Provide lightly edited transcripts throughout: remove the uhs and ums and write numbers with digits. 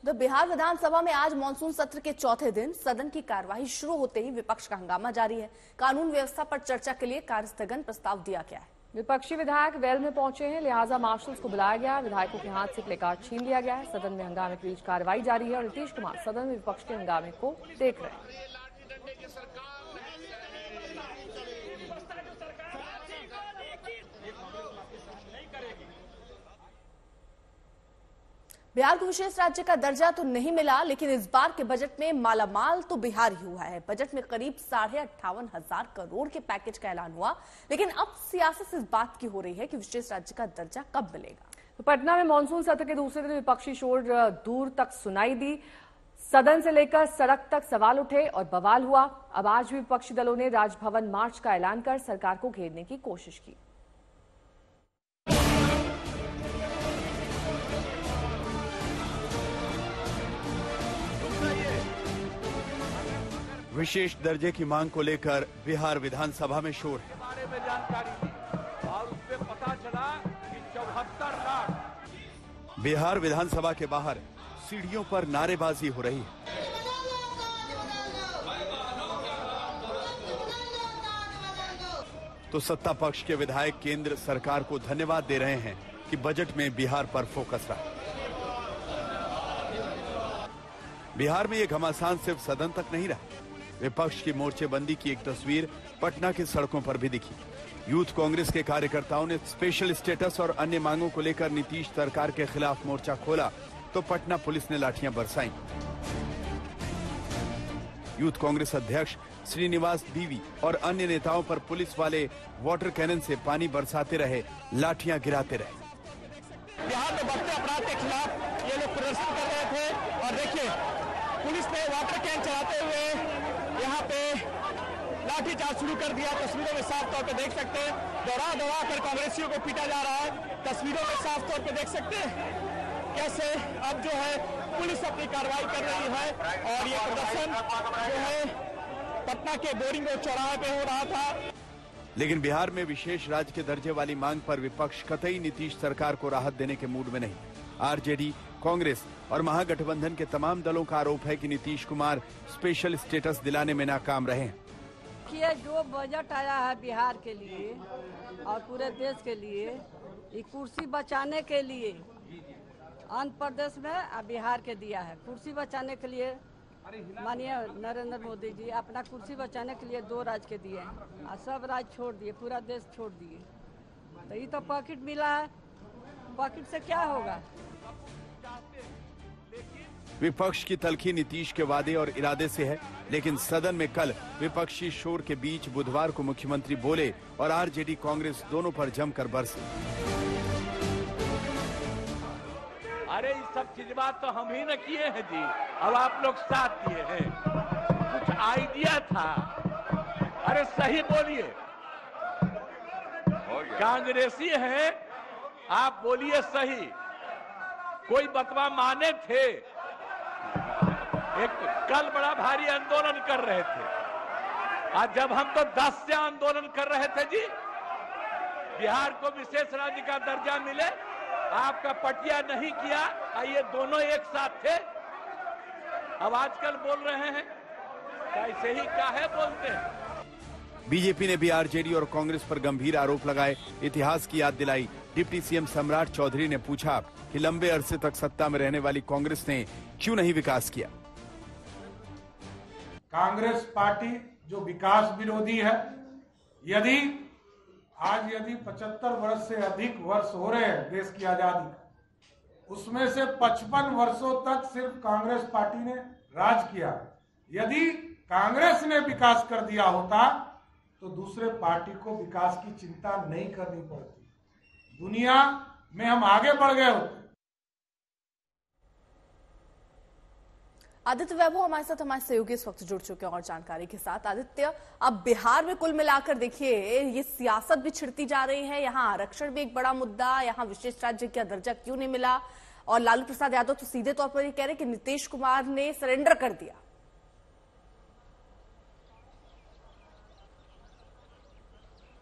तो बिहार विधानसभा में आज मानसून सत्र के चौथे दिन सदन की कार्यवाही शुरू होते ही विपक्ष का हंगामा जारी है। कानून व्यवस्था पर चर्चा के लिए कार्यस्थगन प्रस्ताव दिया गया है। विपक्षी विधायक वेल में पहुंचे हैं, लिहाजा मार्शल्स को बुलाया गया। विधायकों के हाथ से प्ले कार्ड छीन लिया गया है। सदन में हंगामे के बीच कार्रवाई जारी है और नीतीश कुमार सदन में विपक्ष के हंगामे को देख रहे हैं। बिहार को विशेष राज्य का दर्जा तो नहीं मिला, लेकिन इस बार के बजट में मालामाल तो बिहार ही हुआ है। बजट में करीब 58,500 करोड़ के पैकेज का ऐलान हुआ, लेकिन अब सियासत इस बात की हो रही है कि विशेष राज्य का दर्जा कब मिलेगा। तो पटना में मानसून सत्र के दूसरे दिन विपक्षी शोर दूर तक सुनाई दी। सदन से लेकर सड़क तक सवाल उठे और बवाल हुआ। अब आज भी विपक्षी दलों ने राजभवन मार्च का ऐलान कर सरकार को घेरने की कोशिश की। विशेष दर्जे की मांग को लेकर बिहार विधानसभा में शोर है। बारे में जानकारी दी और उसमें पता चला कि 74 लाख। बिहार विधानसभा के बाहर सीढ़ियों पर नारेबाजी हो रही है। तो सत्ता पक्ष के विधायक केंद्र सरकार को धन्यवाद दे रहे हैं कि बजट में बिहार पर फोकस रहा। बिहार में ये घमासान सिर्फ सदन तक नहीं रहा। विपक्ष की मोर्चेबंदी की एक तस्वीर पटना की सड़कों पर भी दिखी। यूथ कांग्रेस के कार्यकर्ताओं ने स्पेशल स्टेटस और अन्य मांगों को लेकर नीतीश सरकार के खिलाफ मोर्चा खोला तो पटना पुलिस ने लाठियां बरसाईं। यूथ कांग्रेस अध्यक्ष श्रीनिवास बीवी और अन्य नेताओं पर पुलिस वाले वाटर कैनन से पानी बरसाते रहे, लाठियां गिराते रहे। बिहार में बढ़ते अपराध के खिलाफ ये लोग प्रदर्शन कर रहे थे और देखिए पुलिस ने वाटर कैन चलाते हुए यहाँ पे लाठीचार्ज शुरू कर दिया। तस्वीरों में साफ तौर पे देख सकते हैं, दौड़ा दौड़ा कर कांग्रेसियों को पीटा जा रहा है। तस्वीरों में साफ तौर पे देख सकते हैं कैसे अब जो है पुलिस अपनी कार्रवाई कर रही है और ये प्रदर्शन जो है पटना के बोरिंग रोड चौराहे पे हो रहा था। लेकिन बिहार में विशेष राज्य के दर्जे वाली मांग पर विपक्ष कतई नीतीश सरकार को राहत देने के मूड में नहीं। आरजेडी, कांग्रेस और महागठबंधन के तमाम दलों का आरोप है कि नीतीश कुमार स्पेशल स्टेटस दिलाने में नाकाम रहे हैं। देखिए, जो बजट आया है बिहार के लिए और पूरे देश के लिए, ये कुर्सी बचाने के लिए आंध्र प्रदेश में और बिहार के दिया है। कुर्सी बचाने के लिए माननीय नरेंद्र मोदी जी अपना कुर्सी बचाने के लिए 2 राज्य के दिए हैं और सब राज्य छोड़ दिए, पूरा देश छोड़ दिए। तो ये तो पॉकेट मिला है, पॉकेट से क्या होगा। विपक्ष की तलखी नीतीश के वादे और इरादे से है, लेकिन सदन में कल विपक्षी शोर के बीच बुधवार को मुख्यमंत्री बोले और आरजेडी कांग्रेस दोनों पर जमकर बरसे। अरे ये सब चीजवा तो हम ही न किए हैं जी, अब आप लोग साथ दिए हैं। कुछ आइडिया था, अरे सही बोलिए, कांग्रेसी हैं आप, बोलिए सही। कोई बतवा माने थे, एक कल बड़ा भारी आंदोलन कर रहे थे, आज जब हम तो 10 से आंदोलन कर रहे थे जी, बिहार को विशेष राज्य का दर्जा मिले, आपका पटिया नहीं किया, ये दोनों एक साथ थे। अब आजकल बोल रहे हैं, ऐसे ही काहे बोलते हैं। बीजेपी ने भी आरजेडी और कांग्रेस पर गंभीर आरोप लगाए, इतिहास की याद दिलाई। डिप्टी सीएम सम्राट चौधरी ने पूछा कि लंबे अरसे तक सत्ता में रहने वाली कांग्रेस ने क्यों नहीं विकास किया। कांग्रेस पार्टी जो विकास विरोधी है, यदि 75 वर्ष से अधिक वर्ष हो रहे हैं देश की आजादी, उसमें से 55 वर्षों तक सिर्फ कांग्रेस पार्टी ने राज किया। यदि कांग्रेस ने विकास कर दिया होता तो दूसरे पार्टी को विकास की चिंता नहीं करनी पड़ती, दुनिया में हम आगे बढ़ गए होते। आदित्य वैभव हमारे साथ, हमारे सहयोगी इस वक्त जुड़ चुके हैं और जानकारी के साथ। आदित्य, अब बिहार में कुल मिलाकर देखिए ये सियासत भी छिड़ती जा रही है, यहाँ आरक्षण भी एक बड़ा मुद्दा, यहाँ विशेष राज्य का दर्जा क्यों नहीं मिला, और लालू प्रसाद यादव तो सीधे तौर पर ये कह रहे कि नीतीश कुमार ने सरेंडर कर दिया।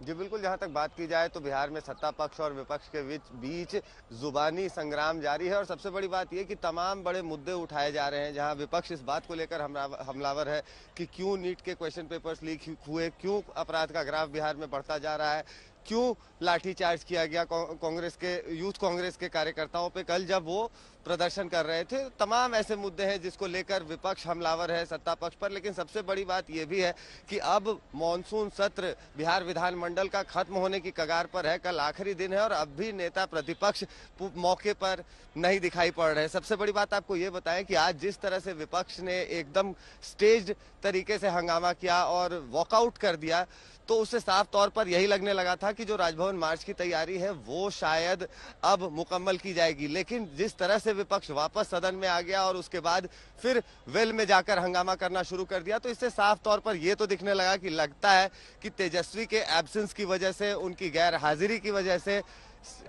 जी बिल्कुल, जहां तक बात की जाए तो बिहार में सत्ता पक्ष और विपक्ष के बीच जुबानी संग्राम जारी है और सबसे बड़ी बात यह कि तमाम बड़े मुद्दे उठाए जा रहे हैं। जहां विपक्ष इस बात को लेकर हमलावर है कि क्यों नीट के क्वेश्चन पेपर्स लीक हुए, क्यों अपराध का ग्राफ बिहार में बढ़ता जा रहा है, क्यों लाठीचार्ज किया गया यूथ कांग्रेस के कार्यकर्ताओं पे कल जब वो प्रदर्शन कर रहे थे। तमाम ऐसे मुद्दे हैं जिसको लेकर विपक्ष हमलावर है सत्ता पक्ष पर। लेकिन सबसे बड़ी बात यह भी है कि अब मॉनसून सत्र बिहार विधानमंडल का खत्म होने की कगार पर है। कल आखिरी दिन है और अब भी नेता प्रतिपक्ष मौके पर नहीं दिखाई पड़ रहे। सबसे बड़ी बात आपको ये बताएं कि आज जिस तरह से विपक्ष ने एकदम स्टेज्ड तरीके से हंगामा किया और वॉकआउट कर दिया, तो उससे साफ तौर पर यही लगने लगा था कि जो राजभवन मार्च की तैयारी है वो शायद अब मुकम्मल की जाएगी। लेकिन जिस तरह से विपक्ष वापस सदन में आ गया और उसके बाद फिर वेल में जाकर हंगामा करना शुरू कर दिया, तो इससे साफ तौर पर यह तो दिखने लगा कि लगता है कि तेजस्वी के एब्सेंस की वजह से, उनकी गैर हाजिरी की वजह से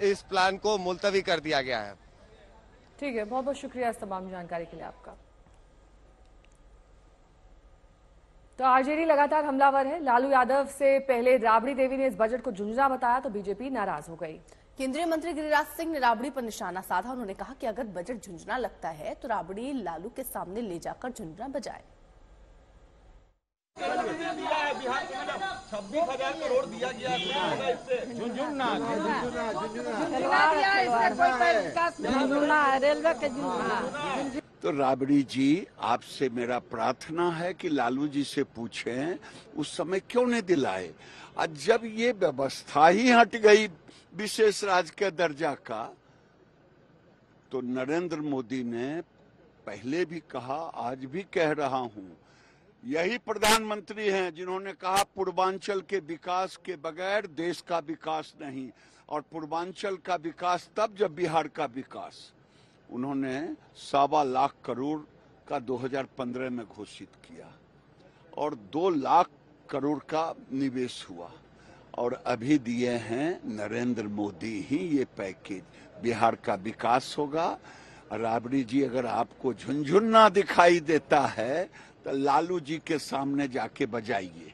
इस प्लान को मुलतवी कर दिया गया है। ठीक है, बहुत बहुत शुक्रिया इस तमाम जानकारी के लिए आपका। तो आरजेडी लगातार हमलावर है। लालू यादव से पहले राबड़ी देवी ने इस बजट को झुंझुना बताया तो बीजेपी नाराज हो गई। केंद्रीय मंत्री गिरिराज सिंह ने राबड़ी पर निशाना साधा। उन्होंने कहा कि अगर बजट झुंझुना लगता है तो राबड़ी लालू के सामने ले जाकर झुंझुना बजाए। 26,000 करोड़ दिया गया, झुंझुना रेलवे के झुंझुना। तो राबड़ी जी, आपसे मेरा प्रार्थना है कि लालू जी से पूछें उस समय क्यों नहीं दिलाए। आज जब ये व्यवस्था ही हट गई विशेष राज्य के दर्जा का, तो नरेंद्र मोदी ने पहले भी कहा, आज भी कह रहा हूं, यही प्रधानमंत्री हैं जिन्होंने कहा पूर्वांचल के विकास के बगैर देश का विकास नहीं, और पूर्वांचल का विकास तब जब बिहार का विकास। उन्होंने 1.25 लाख करोड़ का 2015 में घोषित किया और 2 लाख करोड़ का निवेश हुआ, और अभी दिए हैं नरेंद्र मोदी ही ये पैकेज। बिहार का विकास होगा। राबड़ी जी, अगर आपको झुंझुना दिखाई देता है तो लालू जी के सामने जाके बजाइए।